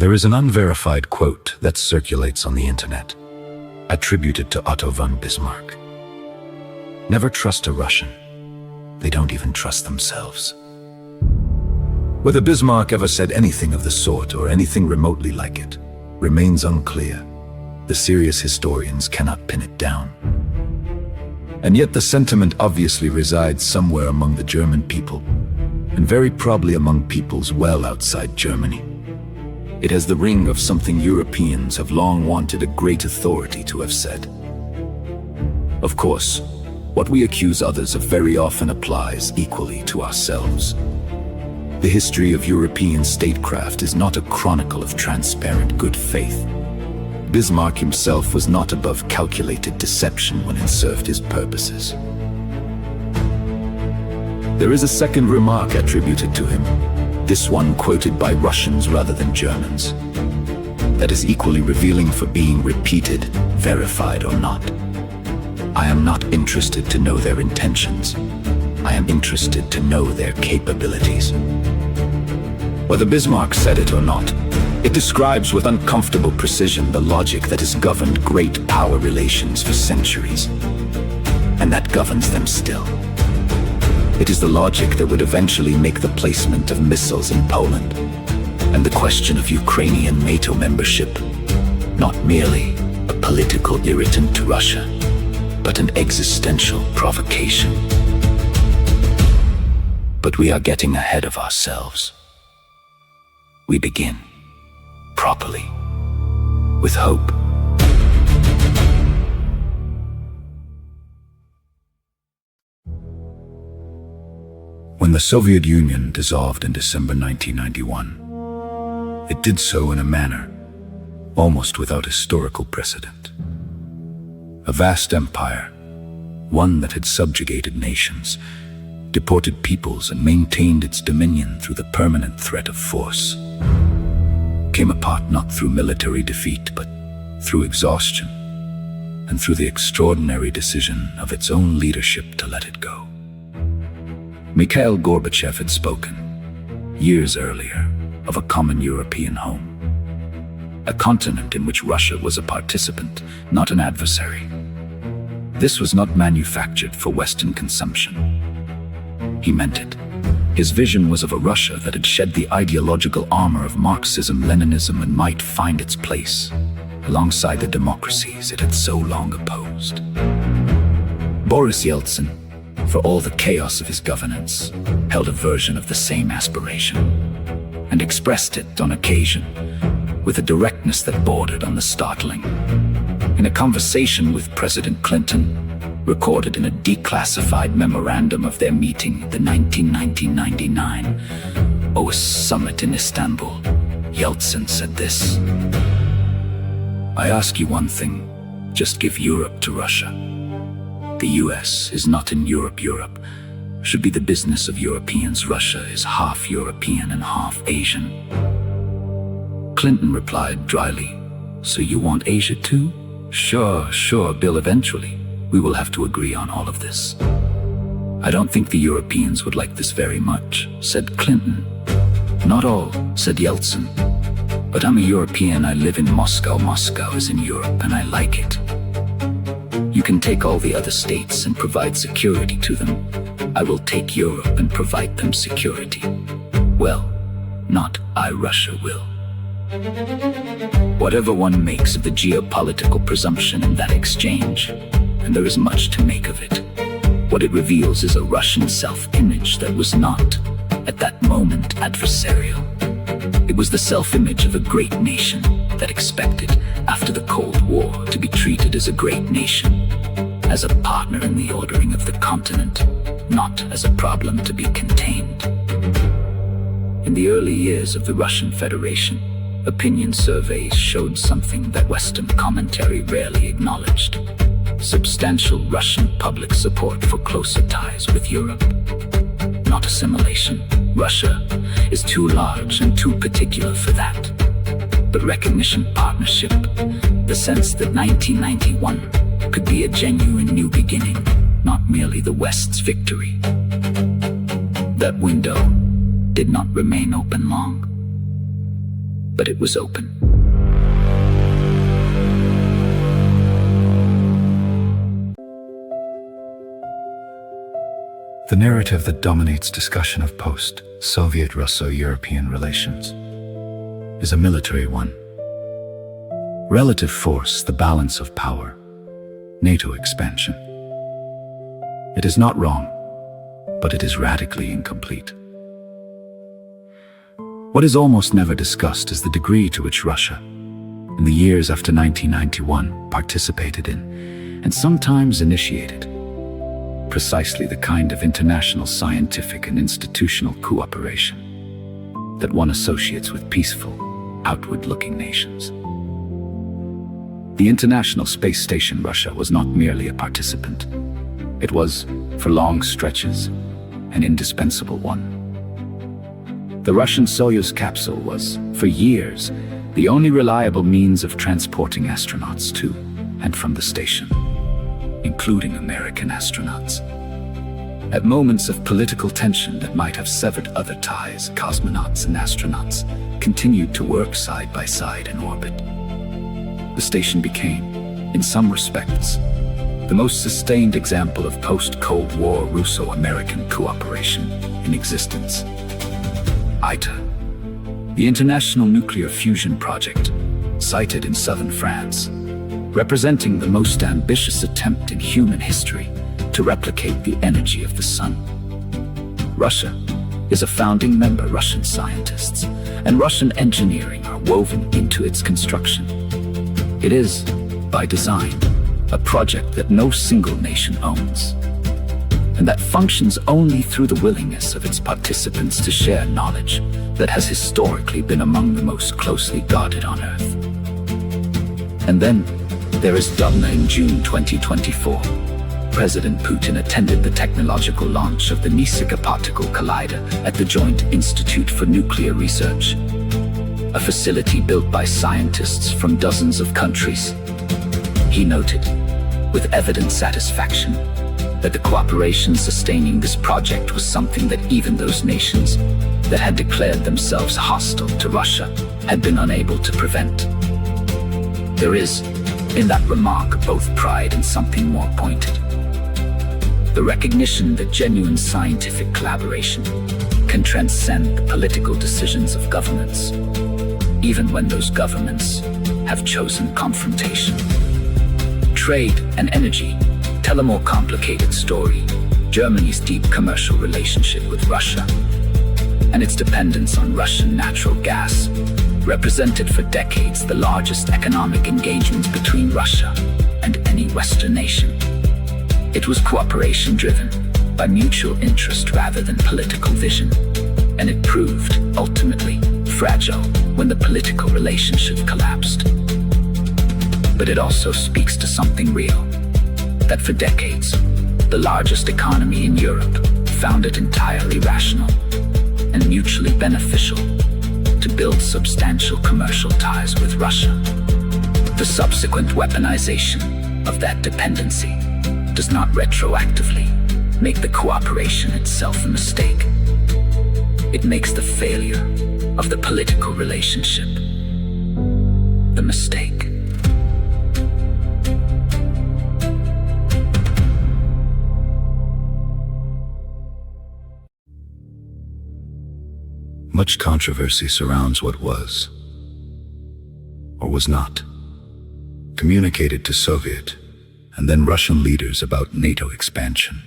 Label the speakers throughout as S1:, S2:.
S1: There is an unverified quote that circulates on the internet, attributed to Otto von Bismarck. Never trust a Russian. They don't even trust themselves. Whether Bismarck ever said anything of the sort or anything remotely like it remains unclear. The serious historians cannot pin it down. And yet the sentiment obviously resides somewhere among the German people, and very probably among peoples well outside Germany. It has the ring of something Europeans have long wanted a great authority to have said. Of course, what we accuse others of very often applies equally to ourselves. The history of European statecraft is not a chronicle of transparent good faith. Bismarck himself was not above calculated deception when it served his purposes. There is a second remark attributed to him, this one quoted by Russians rather than Germans, that is equally revealing for being repeated, verified or not. I am not interested to know their intentions. I am interested to know their capabilities. Whether Bismarck said it or not, it describes with uncomfortable precision the logic that has governed great power relations for centuries, and that governs them still. It is the logic that would eventually make the placement of missiles in Poland and the question of Ukrainian NATO membership not merely a political irritant to Russia, but an existential provocation. But we are getting ahead of ourselves. We begin, properly, with hope. When the Soviet Union dissolved in December 1991, it did so in a manner almost without historical precedent. A vast empire, one that had subjugated nations, deported peoples and maintained its dominion through the permanent threat of force, came apart not through military defeat but through exhaustion and through the extraordinary decision of its own leadership to let it go. Mikhail Gorbachev had spoken, years earlier, of a common European home, a continent in which Russia was a participant, not an adversary. This was not manufactured for Western consumption. He meant it. His vision was of a Russia that had shed the ideological armor of Marxism, Leninism, and might find its place alongside the democracies it had so long opposed. Boris Yeltsin, for all the chaos of his governance, held a version of the same aspiration, and expressed it on occasion with a directness that bordered on the startling. In a conversation with President Clinton, recorded in a declassified memorandum of their meeting at the 1999 OAS summit in Istanbul, Yeltsin said this: "I ask you one thing, just give Europe to Russia. The US is not in Europe. Europe should be the business of Europeans. Russia is half European and half Asian." Clinton replied dryly, "So you want Asia too? Sure, Bill, eventually. We will have to agree on all of this." "I don't think the Europeans would like this very much," said Clinton. "Not all," said Yeltsin. "But I'm a European. I live in Moscow. Moscow is in Europe, and I like it. You can take all the other states and provide security to them. I will take Europe and provide them security. Well, not I, Russia will." Whatever one makes of the geopolitical presumption in that exchange, and there is much to make of it, what it reveals is a Russian self-image that was not, at that moment, adversarial. It was the self-image of a great nation that expected, after the Cold War, to be treated as a great nation, as a partner in the ordering of the continent, not as a problem to be contained. In the early years of the Russian Federation, opinion surveys showed something that Western commentary rarely acknowledged: substantial Russian public support for closer ties with Europe. Not assimilation. Russia is too large and too particular for that. But recognition, partnership, the sense that 1991 could be a genuine new beginning, not merely the West's victory. That window did not remain open long. but it was open. The narrative that dominates discussion of post-Soviet Russo-European relations is a military one. Relative force, the balance of power, NATO expansion. It is not wrong, but it is radically incomplete. What is almost never discussed is the degree to which Russia, in the years after 1991, participated in, and sometimes initiated, precisely the kind of international scientific and institutional cooperation that one associates with peaceful, outward-looking nations. The International Space Station Russia was not merely a participant. It was, for long stretches, an indispensable one. The Russian Soyuz capsule was, for years, the only reliable means of transporting astronauts to and from the station, including American astronauts. At moments of political tension that might have severed other ties, cosmonauts and astronauts continued to work side by side in orbit. The station became, in some respects, the most sustained example of post-Cold War Russo-American cooperation in existence. ITER, the International Nuclear Fusion Project, sited in southern France, representing the most ambitious attempt in human history to replicate the energy of the sun. Russia is a founding member. Russian scientists and Russian engineering are woven into its construction. It is, by design, a project that no single nation owns, and that functions only through the willingness of its participants to share knowledge that has historically been among the most closely guarded on Earth. And then there is Dubna. In June 2024, President Putin attended the technological launch of the Nisika Particle Collider at the Joint Institute for Nuclear Research, a facility built by scientists from dozens of countries. He noted, with evident satisfaction, that the cooperation sustaining this project was something that even those nations that had declared themselves hostile to Russia had been unable to prevent. There is, in that remark, both pride and something more pointed. The recognition that genuine scientific collaboration can transcend the political decisions of governments, even when those governments have chosen confrontation. Trade and energy tell a more complicated story. Germany's deep commercial relationship with Russia and its dependence on Russian natural gas represented for decades the largest economic engagement between Russia and any Western nation. It was cooperation driven by mutual interest rather than political vision, and it proved, ultimately, fragile when the political relationship collapsed. But it also speaks to something real, that for decades, the largest economy in Europe found it entirely rational and mutually beneficial to build substantial commercial ties with Russia. The subsequent weaponization of that dependency does not retroactively make the cooperation itself a mistake. It makes the failure of the political relationship the mistake. Much controversy surrounds what was, or was not, communicated to Soviet and then Russian leaders about NATO expansion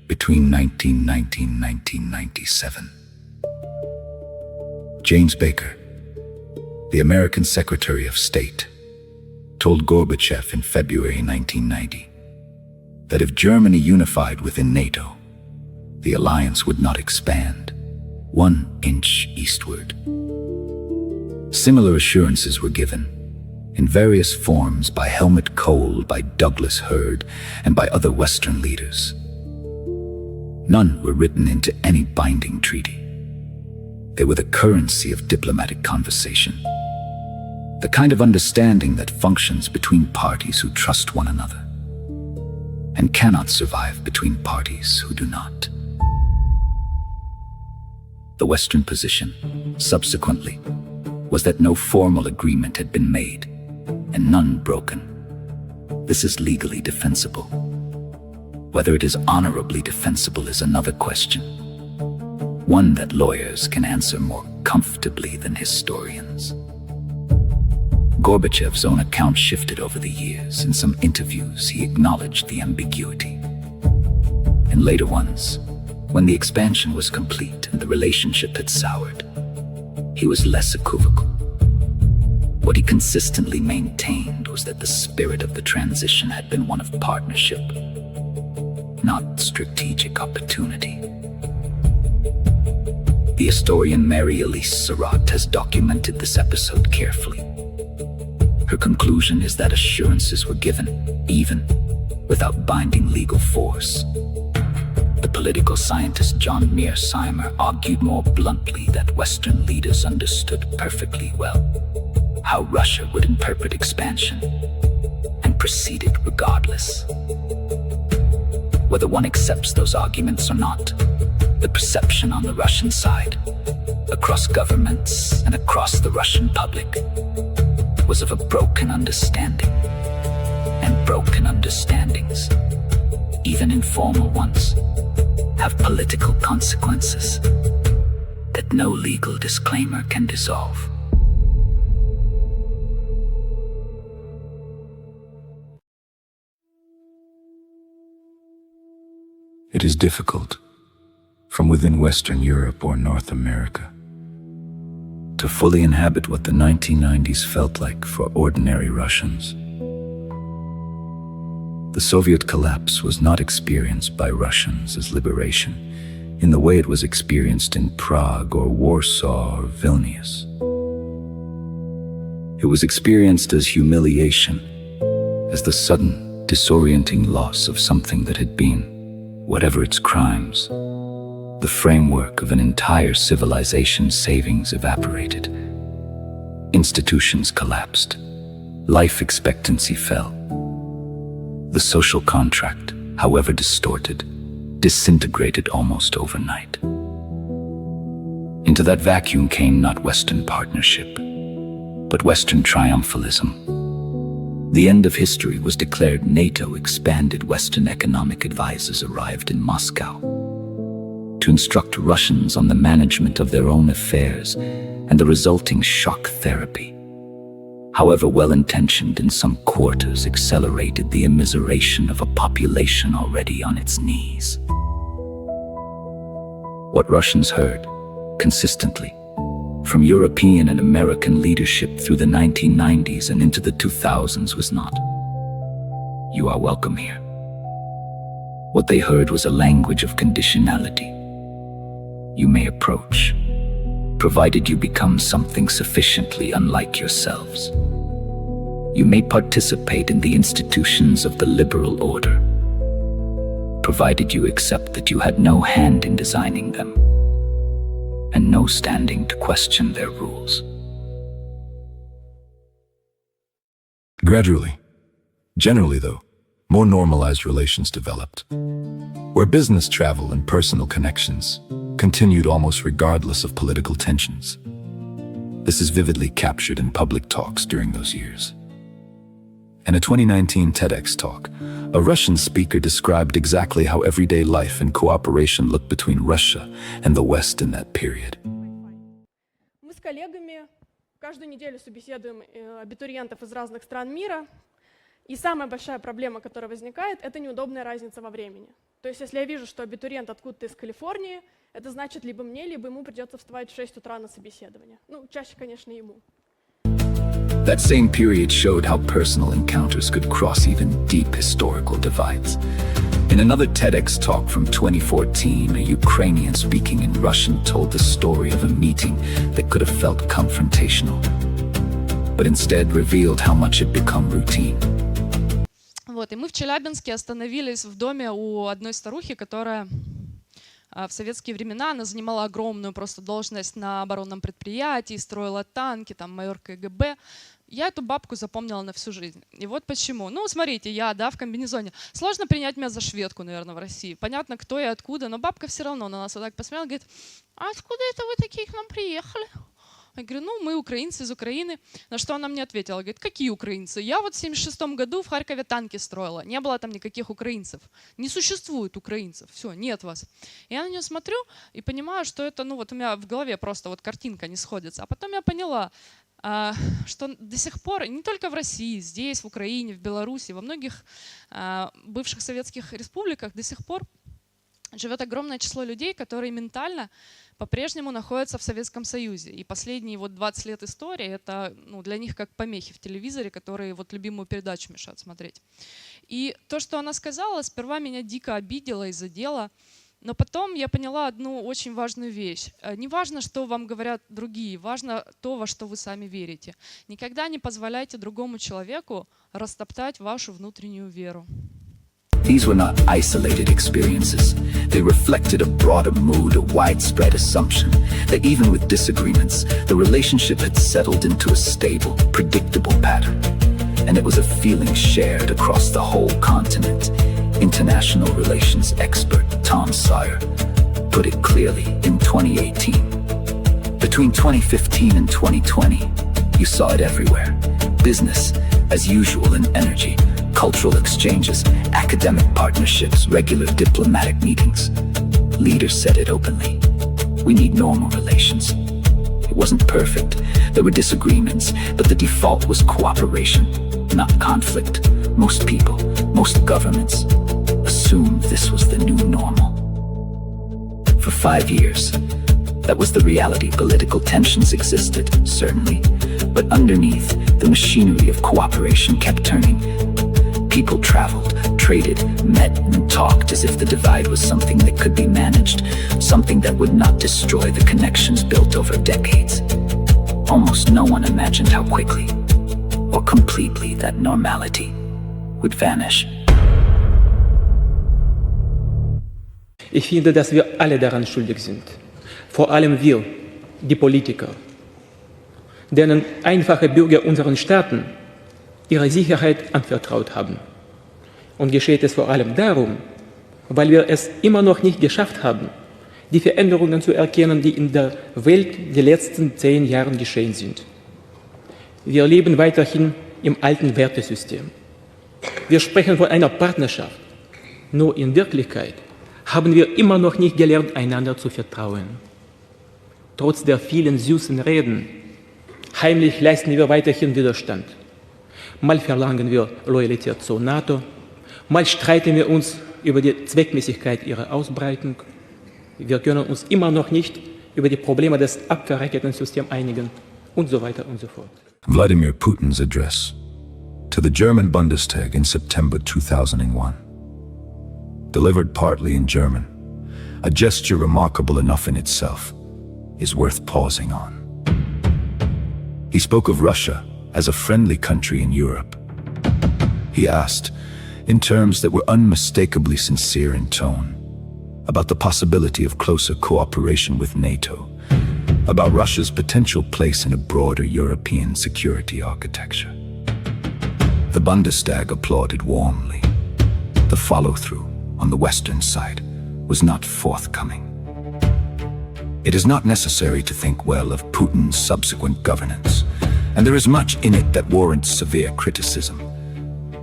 S1: between 1990 and 1997. James Baker, the American Secretary of State, told Gorbachev in February 1990 that if Germany unified within NATO, the alliance would not expand 1 inch eastward. Similar assurances were given in various forms by Helmut Kohl, by Douglas Hurd, and by other Western leaders. None were written into any binding treaty. They were the currency of diplomatic conversation, the kind of understanding that functions between parties who trust one another and cannot survive between parties who do not. The Western position, subsequently, was that no formal agreement had been made, and none broken. This is legally defensible. Whether it is honorably defensible is another question, one that lawyers can answer more comfortably than historians. Gorbachev's own account shifted over the years. In some interviews, he acknowledged the ambiguity. In later ones, when the expansion was complete and the relationship had soured, he was less equivocal. What he consistently maintained was that the spirit of the transition had been one of partnership, not strategic opportunity. The historian Mary Elise Surratt has documented this episode carefully. Her conclusion is that assurances were given, even without binding legal force. The political scientist John Mearsheimer argued more bluntly that Western leaders understood perfectly well how Russia would interpret expansion and proceeded regardless. Whether one accepts those arguments or not, the perception on the Russian side, across governments and across the Russian public, was of a broken understanding. And broken understandings, even informal ones, have political consequences that no legal disclaimer can dissolve. It is difficult, from within Western Europe or North America, to fully inhabit what the 1990s felt like for ordinary Russians. The Soviet collapse was not experienced by Russians as liberation in the way it was experienced in Prague or Warsaw or Vilnius. It was experienced as humiliation, as the sudden, disorienting loss of something that had been, whatever its crimes, the framework of an entire civilization's savings evaporated. Institutions collapsed. Life expectancy fell. The social contract, however distorted, disintegrated almost overnight. Into that vacuum came not Western partnership, but Western triumphalism. The end of history was declared. NATO expanded. Western economic advisors arrived in Moscow to instruct Russians on the management of their own affairs, and the resulting shock therapy, however well-intentioned in some quarters, accelerated the immiseration of a population already on its knees. What Russians heard, consistently, from European and American leadership through the 1990s and into the 2000s was not, "You are welcome here." What they heard was a language of conditionality. You may approach, provided you become something sufficiently unlike yourselves. You may participate in the institutions of the liberal order, provided you accept that you had no hand in designing them, and no standing to question their rules.
S2: Gradually, generally though, more normalized relations developed, where business travel and personal connections continued almost regardless of political tensions. This is vividly captured in public talks during those years. In a 2019 TEDx talk, a Russian speaker described exactly how everyday life and cooperation looked between Russia and the West in that period.
S3: Мы с коллегами каждую неделю собеседуем абитуриентов из разных стран мира. И самая большая проблема, которая возникает, это неудобная разница во времени. То есть, если я вижу, что абитуриент откуда-то из Калифорнии, это значит, либо мне, либо ему придется вставать в 6 утра на собеседование. Ну, чаще, конечно, ему.
S1: That same period showed how personal encounters could cross even deep historical divides. In another TEDx talk from 2014, a Ukrainian speaking in Russian told the story of a meeting that could have felt confrontational, but instead revealed how much it become routine.
S4: Вот, и мы в Челябинске остановились в доме у одной старухи, которая в советские времена, она занимала огромную просто должность на оборонном предприятии, строила танки, там майор КГБ. Я эту бабку запомнила на всю жизнь. И вот почему. Ну, смотрите, я, да, в комбинезоне. Сложно принять меня за шведку, наверное, в России. Понятно, кто и откуда, но бабка все равно на нас вот так посмотрела, говорит: «А откуда это вы такие к нам приехали? Я говорю, ну, мы украинцы из Украины. На что она мне ответила, говорит, какие украинцы? Я вот в 1976 году в Харькове танки строила. Не было там никаких украинцев. Не существует украинцев. Все, нет вас. Я на нее смотрю и понимаю, что это, ну, вот у меня в голове просто вот картинка не сходится. А потом я поняла, что до сих пор, не только в России, здесь, в Украине, в Беларуси, во многих бывших советских республиках до сих пор живет огромное число людей, которые ментально по-прежнему находятся в Советском Союзе. И последние вот 20 лет истории, это, ну, для них как помехи в телевизоре, которые вот любимую передачу мешают смотреть. И то, что она сказала, сперва меня дико обидело и задело. Но потом я поняла одну очень важную вещь. Не важно, что вам говорят другие, важно то, во что вы сами верите. Никогда не позволяйте другому человеку растоптать вашу внутреннюю веру.
S1: These were not isolated experiences. They reflected a broader mood, a widespread assumption that even with disagreements, the relationship had settled into a stable, predictable pattern. And it was a feeling shared across the whole continent. International relations expert Tom Sawyer put it clearly in 2018. Between 2015 and 2020, you saw it everywhere. Business as usual in energy, cultural exchanges, academic partnerships, regular diplomatic meetings. Leaders said it openly. We need normal relations. It wasn't perfect. There were disagreements, but the default was cooperation, not conflict. Most people, most governments assumed this was the new normal. For 5 years, that was the reality. Political tensions existed, certainly, but underneath, the machinery of cooperation kept turning. People traveled, traded, met, and talked as if the divide was something that could be managed, something that would not destroy the connections built over decades. Almost no one imagined how quickly or completely that normality would vanish.
S5: Ich finde, dass wir alle daran schuldig sind. Vor allem wir, die Politiker, denen einfache Bürger unseren Staaten ihre Sicherheit anvertraut haben. Und geschieht es vor allem darum, weil wir es immer noch nicht geschafft haben, die Veränderungen zu erkennen, die in der Welt die letzten 10 Jahre geschehen sind. Wir leben weiterhin im alten Wertesystem. Wir sprechen von einer Partnerschaft. Nur in Wirklichkeit haben wir immer noch nicht gelernt, einander zu vertrauen. Trotz der vielen süßen Reden, heimlich leisten wir weiterhin Widerstand. Mal verlangen wir Loyalität zur NATO, mal streiten wir uns über die Zweckmäßigkeit ihrer Ausbreitung. Wir können uns immer noch nicht über die Probleme des Abwehrraketensystems einigen und so weiter und so fort.
S2: Vladimir Putin's address to the German Bundestag in September 2001. Delivered partly in German, a gesture remarkable enough in itself, is worth pausing on. He spoke of Russia as a friendly country in Europe. He asked, in terms that were unmistakably sincere in tone, about the possibility of closer cooperation with NATO, about Russia's potential place in a broader European security architecture. The Bundestag applauded warmly. The follow-through on the Western side was not forthcoming. It is not necessary to think well of Putin's subsequent governance, and there is much in it that warrants severe criticism.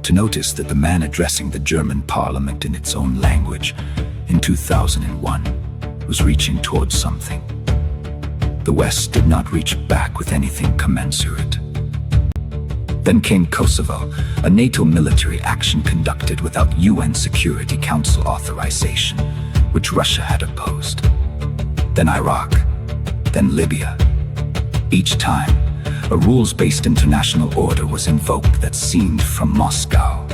S2: To notice that the man addressing the German parliament in its own language in 2001 was reaching towards something. The West did not reach back with anything commensurate. Then came Kosovo, a NATO military action conducted without UN Security Council authorization, which Russia had opposed. Then Iraq, then Libya. Each time, a rules-based international order was invoked that seemed from Moscow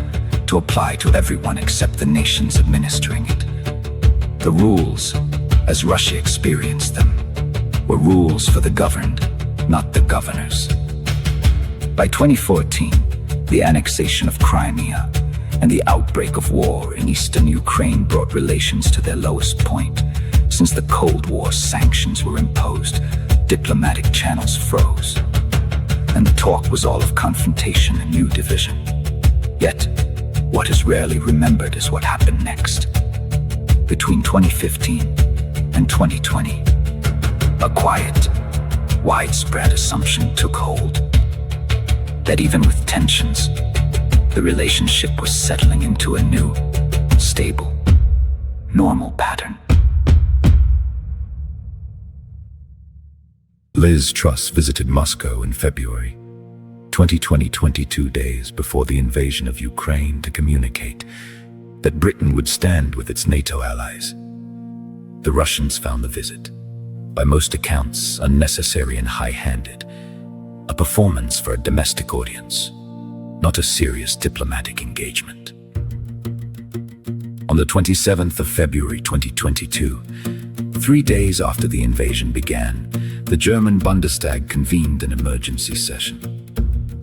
S2: to apply to everyone except the nations administering it. The rules, as Russia experienced them, were rules for the governed, not the governors. By 2014, the annexation of Crimea and the outbreak of war in eastern Ukraine brought relations to their lowest point. Since the Cold War sanctions were imposed, diplomatic channels froze, and the talk was all of confrontation and new division. Yet, what is rarely remembered is what happened next. Between 2015 and 2020, a quiet,
S1: widespread assumption took hold that even with tensions, the relationship was settling into a new, stable, normal pattern.
S2: Liz Truss visited Moscow in February 2020, 22 days before the invasion of Ukraine, to communicate that Britain would stand with its NATO allies. The Russians found the visit, by most accounts, unnecessary and high-handed, a performance for a domestic audience, not a serious diplomatic engagement. On the 27th of February 2022, 3 days after the invasion began, the German Bundestag convened an emergency session.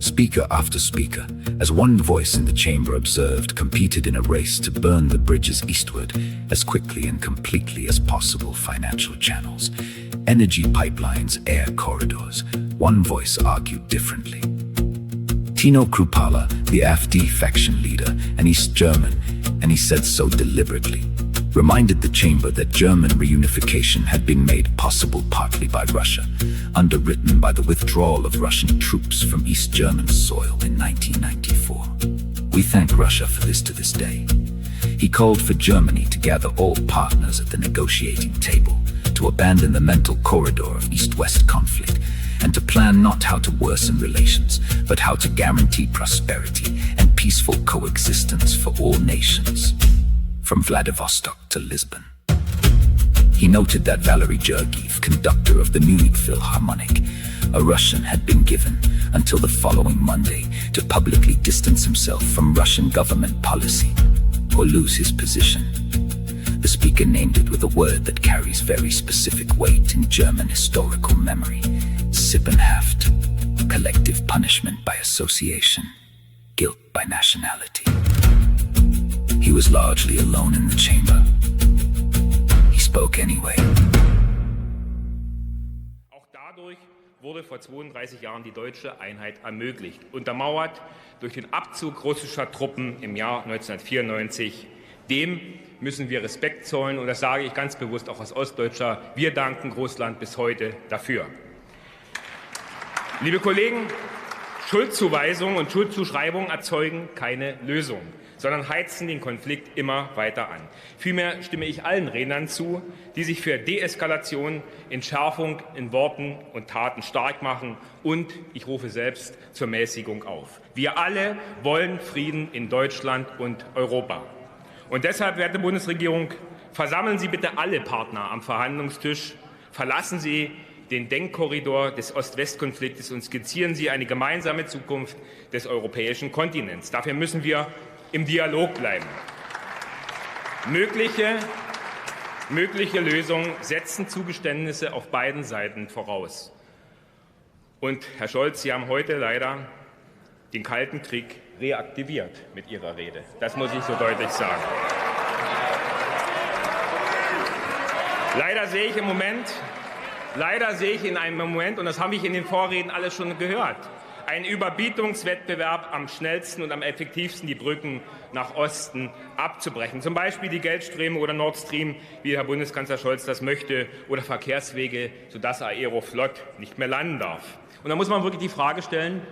S2: Speaker after speaker, as one voice in the chamber observed, competed in a race to burn the bridges eastward as quickly and completely as possible. Financial channels, energy pipelines, air corridors. One voice argued differently. Tino Kruppala, the AfD faction leader, an East German, and he said so deliberately, reminded the chamber that German reunification had been made possible partly by Russia, underwritten by the withdrawal of Russian troops from East German soil in 1994. We thank Russia for this to this day. He called for Germany to gather all partners at the negotiating table, to abandon the mental corridor of East-West conflict, and to plan not how to worsen relations, but how to guarantee prosperity and peaceful coexistence for all nations, from Vladivostok to Lisbon. He noted that Valery Gergiev, conductor of the Munich Philharmonic, a Russian, had been given until the following Monday to publicly distance himself from Russian government policy or lose his position. The speaker named it with a word that carries very specific weight in German historical memory: Sippenhaft, collective punishment by association, guilt by nationality. He was largely alone in the chamber. He spoke anyway.
S6: Auch dadurch wurde vor 32 Jahren die deutsche Einheit ermöglicht, untermauert durch den Abzug russischer Truppen im Jahr 1994. Dem müssen wir Respekt zollen, und das sage ich ganz bewusst auch als Ostdeutscher. Wir danken Russland bis heute dafür. Liebe Kollegen, Schuldzuweisungen und Schuldzuschreibungen erzeugen keine Lösung, sondern heizen den Konflikt immer weiter an. Vielmehr stimme ich allen Rednern zu, die sich für Deeskalation, Entschärfung in Worten und Taten stark machen, und ich rufe selbst zur Mäßigung auf. Wir alle wollen Frieden in Deutschland und Europa. Und deshalb, werte Bundesregierung, versammeln Sie bitte alle Partner am Verhandlungstisch, verlassen Sie den Denkkorridor des Ost-West-Konfliktes und skizzieren Sie eine gemeinsame Zukunft des europäischen Kontinents. Dafür müssen wir im Dialog bleiben. Mögliche Lösungen setzen Zugeständnisse auf beiden Seiten voraus. Und Herr Scholz, Sie haben heute leider den Kalten Krieg reaktiviert mit Ihrer Rede. Das muss ich so deutlich sagen. Leider sehe ich in einem Moment, und das habe ich in den Vorreden alles schon gehört, einen Überbietungswettbewerb, am schnellsten und am effektivsten die Brücken nach Osten abzubrechen. Zum Beispiel die Geldströme oder Nord Stream, wie Herr Bundeskanzler Scholz das möchte, oder Verkehrswege, sodass Aeroflot nicht mehr landen darf. Und da muss man wirklich die Frage stellen,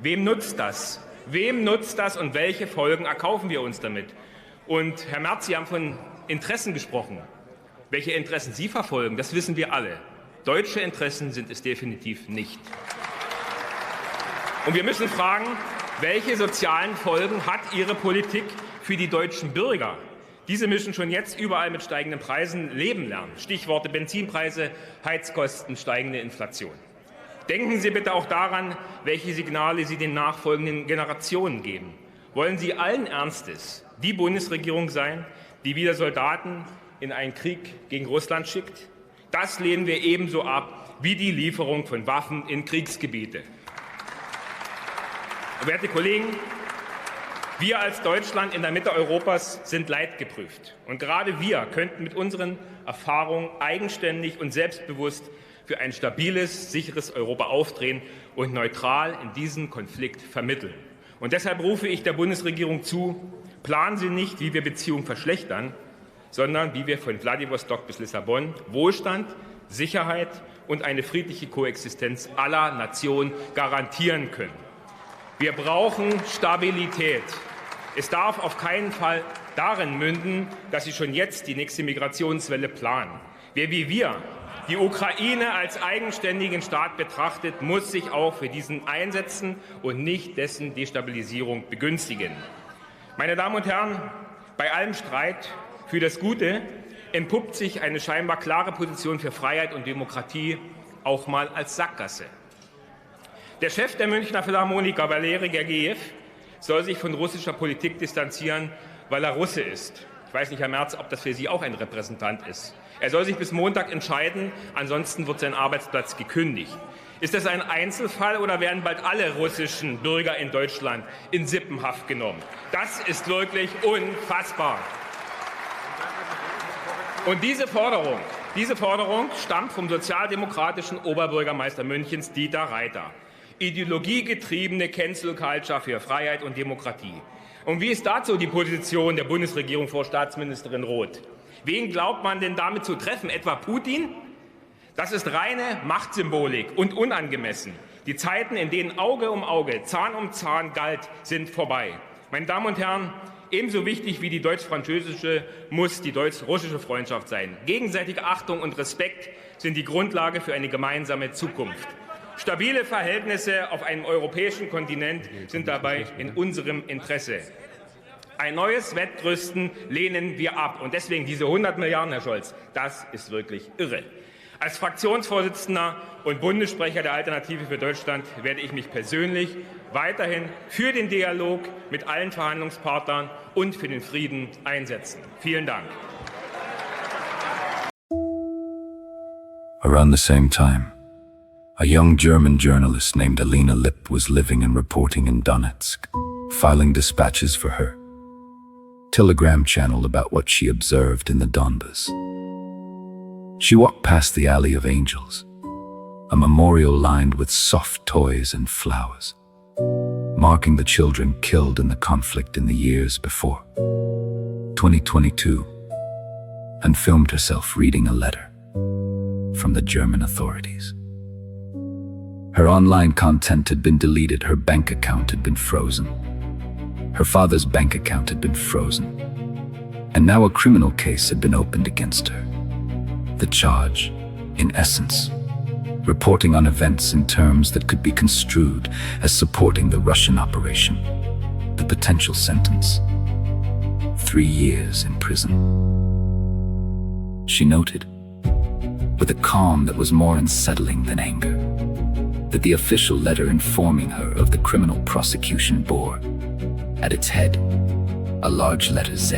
S6: wem nutzt das? Wem nutzt das und welche Folgen erkaufen wir uns damit? Und Herr Merz, Sie haben von Interessen gesprochen. Welche Interessen Sie verfolgen, das wissen wir alle. Deutsche Interessen sind es definitiv nicht. Und wir müssen fragen, welche sozialen Folgen hat Ihre Politik für die deutschen Bürger? Diese müssen schon jetzt überall mit steigenden Preisen leben lernen. Stichworte Benzinpreise, Heizkosten, steigende Inflation. Denken Sie bitte auch daran, welche Signale Sie den nachfolgenden Generationen geben. Wollen Sie allen Ernstes die Bundesregierung sein, die wieder Soldaten in einen Krieg gegen Russland schickt? Das lehnen wir ebenso ab wie die Lieferung von Waffen in Kriegsgebiete. Werte Kollegen, wir als Deutschland in der Mitte Europas sind leidgeprüft. Und gerade wir könnten mit unseren Erfahrungen eigenständig und selbstbewusst für ein stabiles, sicheres Europa aufdrehen und neutral in diesen Konflikt vermitteln. Und deshalb rufe ich der Bundesregierung zu, planen Sie nicht, wie wir Beziehungen verschlechtern, sondern wie wir von Vladivostok bis Lissabon Wohlstand, Sicherheit und eine friedliche Koexistenz aller Nationen garantieren können. Wir brauchen Stabilität. Es darf auf keinen Fall darin münden, dass Sie schon jetzt die nächste Migrationswelle planen. Wer wie wir die Ukraine als eigenständigen Staat betrachtet, muss sich auch für diesen einsetzen und nicht dessen Destabilisierung begünstigen. Meine Damen und Herren, bei allem Streit für das Gute entpuppt sich eine scheinbar klare Position für Freiheit und Demokratie auch mal als Sackgasse. Der Chef der Münchner Philharmoniker, Valeri Gergiev, soll sich von russischer Politik distanzieren, weil er Russe ist. Ich weiß nicht, Herr Merz, ob das für Sie auch ein Repräsentant ist. Er soll sich bis Montag entscheiden, ansonsten wird sein Arbeitsplatz gekündigt. Ist das ein Einzelfall oder werden bald alle russischen Bürger in Deutschland in Sippenhaft genommen? Das ist wirklich unfassbar. Und diese Forderung stammt vom sozialdemokratischen Oberbürgermeister Münchens, Dieter Reiter. Ideologiegetriebene Cancel Culture für Freiheit und Demokratie. Und wie ist dazu die Position der Bundesregierung vor Staatsministerin Roth? Wen glaubt man denn damit zu treffen? Etwa Putin? Das ist reine Machtsymbolik und unangemessen. Die Zeiten, in denen Auge um Auge, Zahn um Zahn galt, sind vorbei. Meine Damen und Herren, ebenso wichtig wie die deutsch-französische muss die deutsch-russische Freundschaft sein. Gegenseitige Achtung und Respekt sind die Grundlage für eine gemeinsame Zukunft. Stabile Verhältnisse auf einem europäischen Kontinent sind dabei in unserem Interesse. Ein neues Wettrüsten lehnen wir ab. Und deswegen diese 100 Milliarden, Herr Scholz, das ist wirklich irre. Als Fraktionsvorsitzender und Bundessprecher der Alternative für Deutschland werde ich mich persönlich weiterhin für den Dialog mit allen Verhandlungspartnern und für den Frieden einsetzen. Vielen Dank.
S1: Around the same time, a young German journalist named Alina Lipp was living and reporting in Donetsk, filing dispatches for her Telegram channel about what she observed in the Donbas. She walked past the Alley of Angels, a memorial lined with soft toys and flowers, marking the children killed in the conflict in the years before, 2022, and filmed herself reading a letter from the German authorities. Her online content had been deleted, her bank account had been frozen. Her father's bank account had been frozen, and now a criminal case had been opened against her. The charge, in essence, reporting on events in terms that could be construed as supporting the Russian operation. The potential sentence, 3 years in prison. She noted, with a calm that was more unsettling than anger, that the official letter informing her of the criminal prosecution bore, at its head, a large letter Z,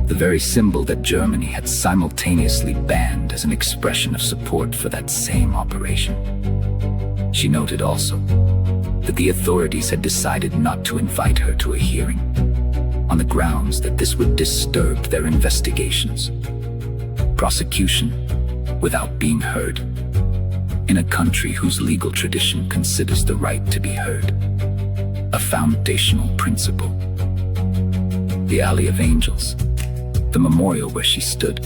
S1: the very symbol that Germany had simultaneously banned as an expression of support for that same operation. She noted also that the authorities had decided not to invite her to a hearing, on the grounds that this would disturb their investigations. Prosecution without being heard, in a country whose legal tradition considers the right to be heard a foundational principle. The Alley of Angels, the memorial where she stood,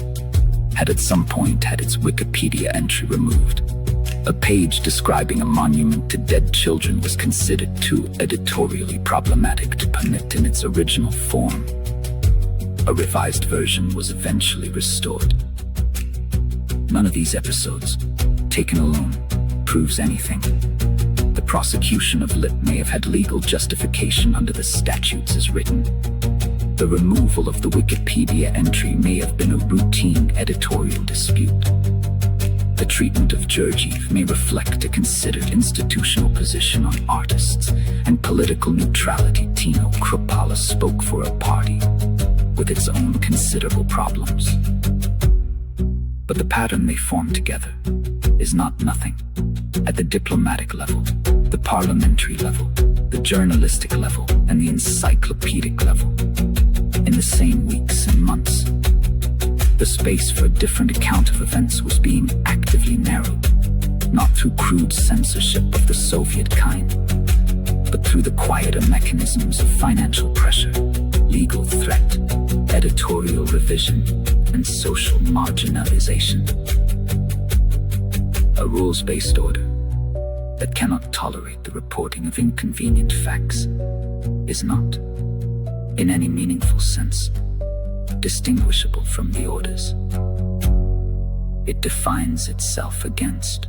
S1: had at some point had its Wikipedia entry removed. A page describing a monument to dead children was considered too editorially problematic to permit in its original form. A revised version was eventually restored. None of these episodes, taken alone, proves anything. The prosecution of Lipp may have had legal justification under the statutes as written. The removal of the Wikipedia entry may have been a routine editorial dispute. The treatment of Georgiev may reflect a considered institutional position on artists and political neutrality. Tino Kruppala spoke for a party with its own considerable problems. But the pattern they form together is not nothing. At the diplomatic level, the parliamentary level, the journalistic level, and the encyclopedic level. In the same weeks and months, the space for a different account of events was being actively narrowed, not through crude censorship of the Soviet kind, but through the quieter mechanisms of financial pressure, legal threat, editorial revision, and social marginalization. A rules-based order that cannot tolerate the reporting of inconvenient facts is not, in any meaningful sense, distinguishable from the orders it defines itself against.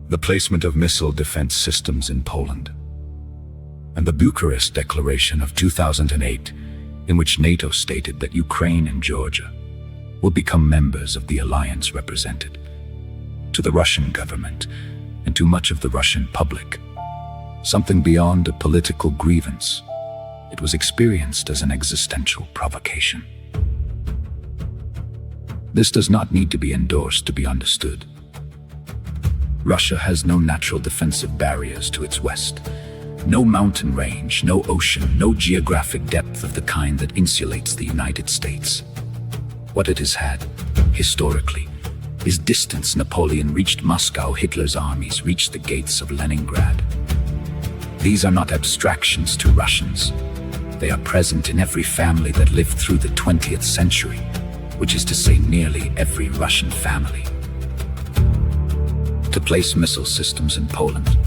S2: The placement of missile defense systems in Poland, and the Bucharest Declaration of 2008, in which NATO stated that Ukraine and Georgia will become members of the alliance, represented, to the Russian government and to much of the Russian public, something beyond a political grievance. It was experienced as an existential provocation. This does not need to be endorsed to be understood. Russia has no natural defensive barriers to its west, no mountain range, no ocean, no geographic depth of the kind that insulates the United States. What it has had, historically, is distance. Napoleon reached Moscow, Hitler's armies reached the gates of Leningrad. These are not abstractions to Russians. They are present in every family that lived through the 20th century, which is to say nearly every Russian family. To place missile systems in Poland,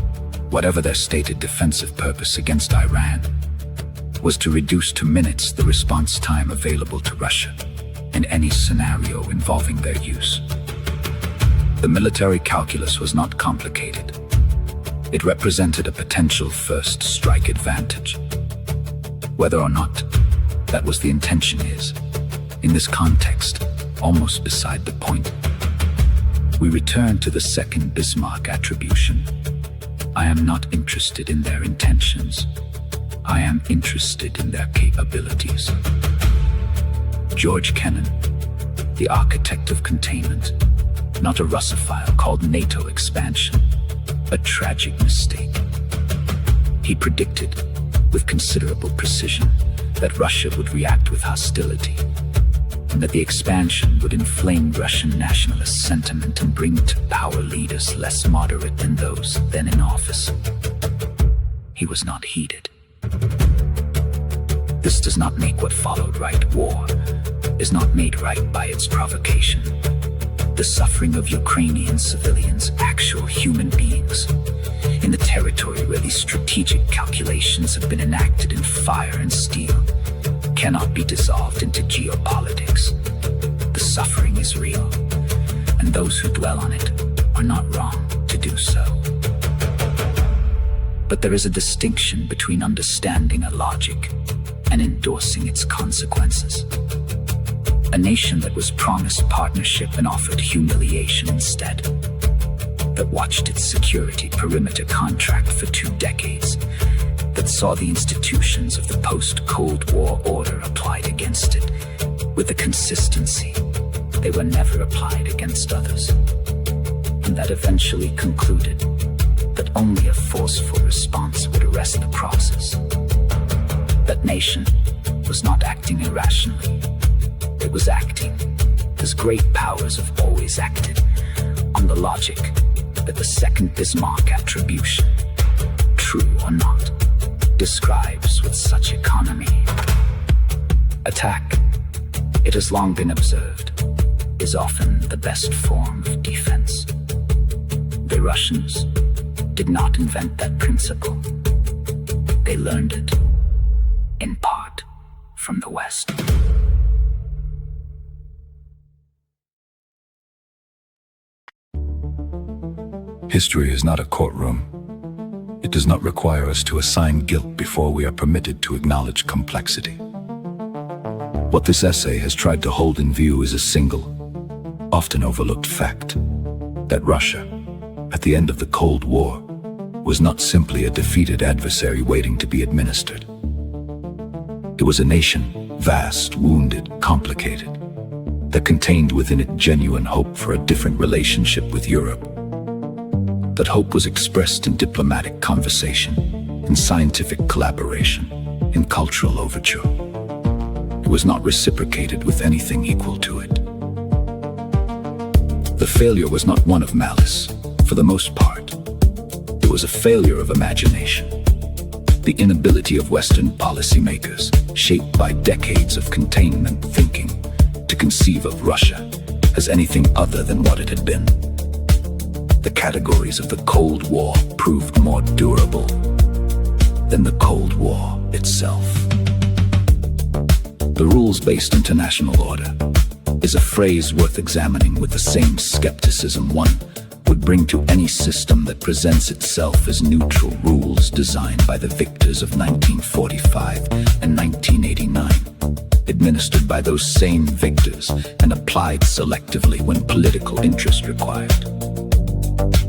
S2: whatever their stated defensive purpose against Iran, was to reduce to minutes the response time available to Russia in any scenario involving their use. The military calculus was not complicated. It represented a potential first strike advantage. Whether or not that was the intention is, in this context, almost beside the point. We return to the second Bismarck attribution. I am not interested in their intentions. I am interested in their capabilities. George Kennan, the architect of containment, not a Russophile called NATO expansion, a tragic mistake. He predicted, with considerable precision, that Russia would react with hostility, and that the expansion would inflame Russian nationalist sentiment and bring to power leaders less moderate than those then in office. He was not heeded. This does not make what followed right. War is not made right by its provocation. The suffering of Ukrainian civilians, actual human beings, in the territory where these strategic calculations have been enacted in fire and steel, cannot be dissolved into geopolitics. The suffering is real, and those who dwell on it are not wrong to do so. But there is a distinction between understanding a logic and endorsing its consequences. A nation that was promised partnership and offered humiliation instead, that watched its security perimeter contract for 2 decades, that saw the institutions of the post-Cold War order applied against it with a consistency they were never applied against others, and that eventually concluded that only a forceful response would arrest the process. That nation was not acting irrationally. It was acting, as great powers have always acted, on the logic that the second Bismarck attribution, true or not, describes with such economy. Attack, it has long been observed, is often the best form of defense. The Russians did not invent that principle. They learned it, in part, from the West. History is not a courtroom. It does not require us to assign guilt before we are permitted to acknowledge complexity. What this essay has tried to hold in view is a single, often overlooked fact, that Russia, at the end of the Cold War, was not simply a defeated adversary waiting to be administered. It was a nation, vast, wounded, complicated, that contained within it genuine hope for a different relationship with Europe. That hope was expressed in diplomatic conversation, in scientific collaboration, in cultural overture. It was not reciprocated with anything equal to it. The failure was not one of malice, for the most part. It was a failure of imagination.
S1: the inability of Western policymakers, shaped by decades of containment thinking, to conceive of Russia as anything other than what it had been. The categories of the Cold War proved more durable than the Cold War itself. The rules-based international order is a phrase worth examining with the same skepticism one would bring to any system that presents itself as neutral rules designed by the victors of 1945 and 1989, administered by those same victors and applied selectively when political interest required.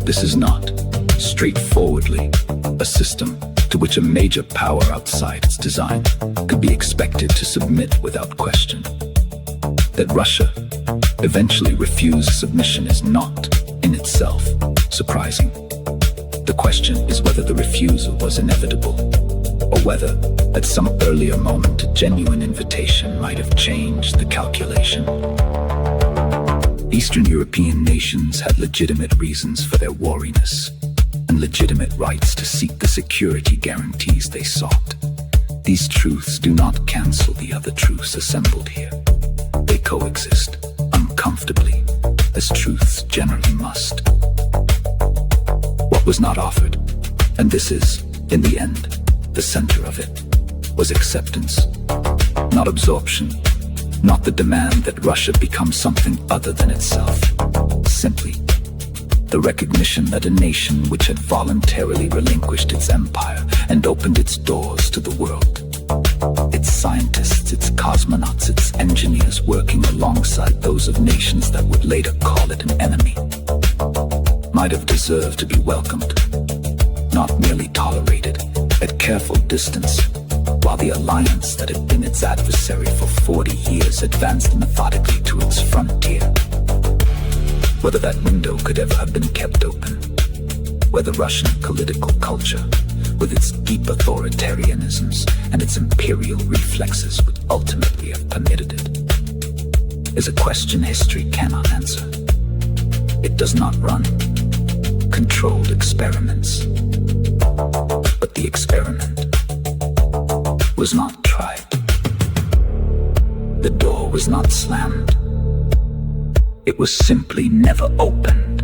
S1: This is not, straightforwardly, a system to which a major power outside its design could be expected to submit without question. That Russia eventually refused submission is not, in itself, surprising. The question is whether the refusal was inevitable, or whether, at some earlier moment, a genuine invitation might have changed the calculation. Eastern European nations had legitimate reasons for their wariness, and legitimate rights to seek the security guarantees they sought. These truths do not cancel the other truths assembled here. They coexist, uncomfortably, as truths generally must. What was not offered, and this is, in the end, the center of it, was acceptance, not absorption, not the demand that Russia become something other than itself. Simply, the recognition that a nation which had voluntarily relinquished its empire and opened its doors to the world, its scientists, its cosmonauts, its engineers working alongside those of nations that would later call it an enemy, might have deserved to be welcomed, not merely tolerated, at careful distance, while the alliance that had been its adversary for 40 years advanced methodically to its frontier. Whether that window could ever have been kept open, whether Russian political culture, with its deep authoritarianisms and its imperial reflexes, would ultimately have permitted it, is a question history cannot answer. It does not run controlled experiments, but the experiment was not tried. The door was not slammed. It was simply never opened.